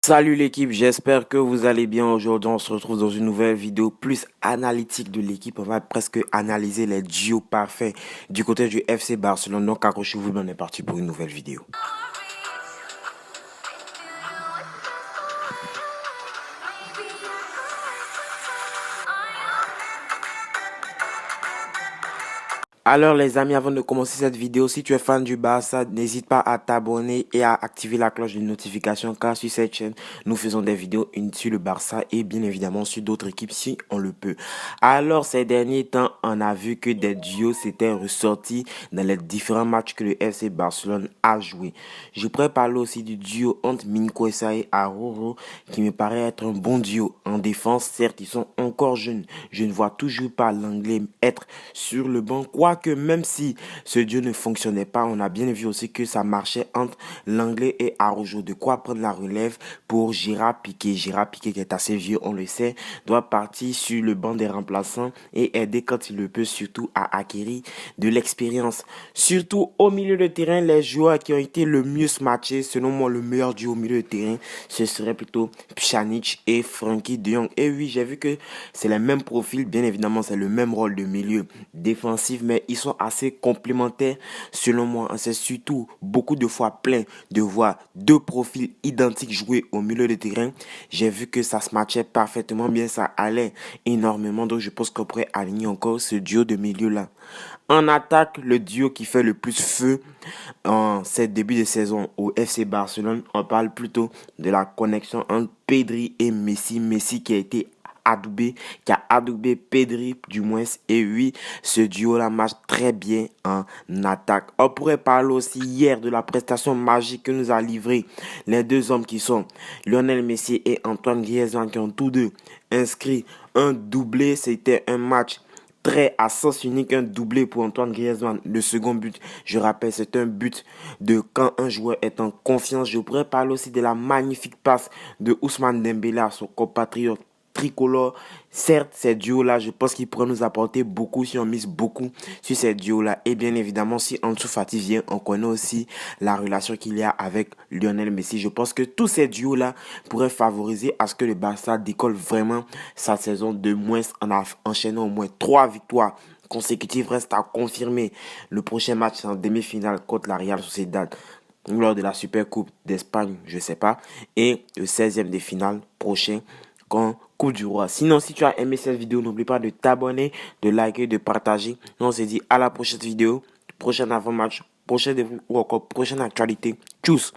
Salut l'équipe, j'espère que vous allez bien. Aujourd'hui, on se retrouve dans une nouvelle vidéo plus analytique de l'équipe. On va presque analyser les duos parfaits du côté du FC Barcelone. Donc accrochez-vous, on est parti pour une nouvelle vidéo. Alors les amis, avant de commencer cette vidéo, si tu es fan du Barça, n'hésite pas à t'abonner et à activer la cloche de notification car sur cette chaîne, nous faisons des vidéos sur le Barça et bien évidemment sur d'autres équipes si on le peut. Alors ces derniers temps, on a vu que des duos s'étaient ressortis dans les différents matchs que le FC Barcelone a joué. Je pourrais parler aussi du duo entre Minquesa et Araujo qui me paraît être un bon duo. En défense, certes, ils sont encore jeunes. Je ne vois toujours pas l'anglais être sur le banc. Quoique même si ce duo ne fonctionnait pas, on a bien vu aussi que ça marchait entre l'anglais et Araujo. De quoi prendre la relève pour Gérard Piqué. Gérard Piqué qui est assez vieux, on le sait, doit partir sur le banc des remplaçants et aider quand il le peut, surtout à acquérir de l'expérience. Surtout au milieu de terrain, les joueurs qui ont été le mieux matchés, selon moi le meilleur duo au milieu de terrain, ce serait plutôt Pjanic et Frenkie de Jong. Et oui, j'ai vu que c'est le même profil, bien évidemment c'est le même rôle de milieu défensif, mais ils sont assez complémentaires selon moi. C'est surtout beaucoup de fois plein de voir deux profils identiques jouer au milieu de terrain. J'ai vu que ça se matchait parfaitement bien, ça allait énormément, donc je pense qu'on pourrait aligner encore ce duo de milieu là. En attaque, le duo qui fait le plus feu en ce début de saison au FC Barcelone, on parle plutôt de la connexion entre Pedri et Messi. Messi qui a été adoubé, qui a adoubé Pedri du moins. Et oui, ce duo-là marche très bien en attaque. On pourrait parler aussi hier de la prestation magique que nous a livré les deux hommes qui sont Lionel Messi et Antoine Griezmann qui ont tous deux inscrit un doublé. C'était un match très à sens unique, un doublé pour Antoine Griezmann. Le second but, je rappelle, c'est un but de quand un joueur est en confiance. Je pourrais parler aussi de la magnifique passe de Ousmane Dembélé à son compatriote tricolore. Certes, ces duos-là, je pense qu'ils pourraient nous apporter beaucoup si on mise beaucoup sur ces duos-là. Et bien évidemment, si Ansu Fati vient, on connaît aussi la relation qu'il y a avec Lionel Messi. Je pense que tous ces duos-là pourraient favoriser à ce que le Barça décolle vraiment sa saison de moins en enchaînant au moins 3 victoires consécutives. Reste à confirmer. Le prochain match en demi-finale contre la Real Sociedad lors de la Super Coupe d'Espagne, je sais pas. Et le 16e de finale prochain quand Coupe du Roi. Sinon, si tu as aimé cette vidéo, n'oublie pas de t'abonner, de liker, de partager. Nous, on se dit à la prochaine vidéo, prochain avant-match, prochaine ou encore prochaine actualité. Tchuss!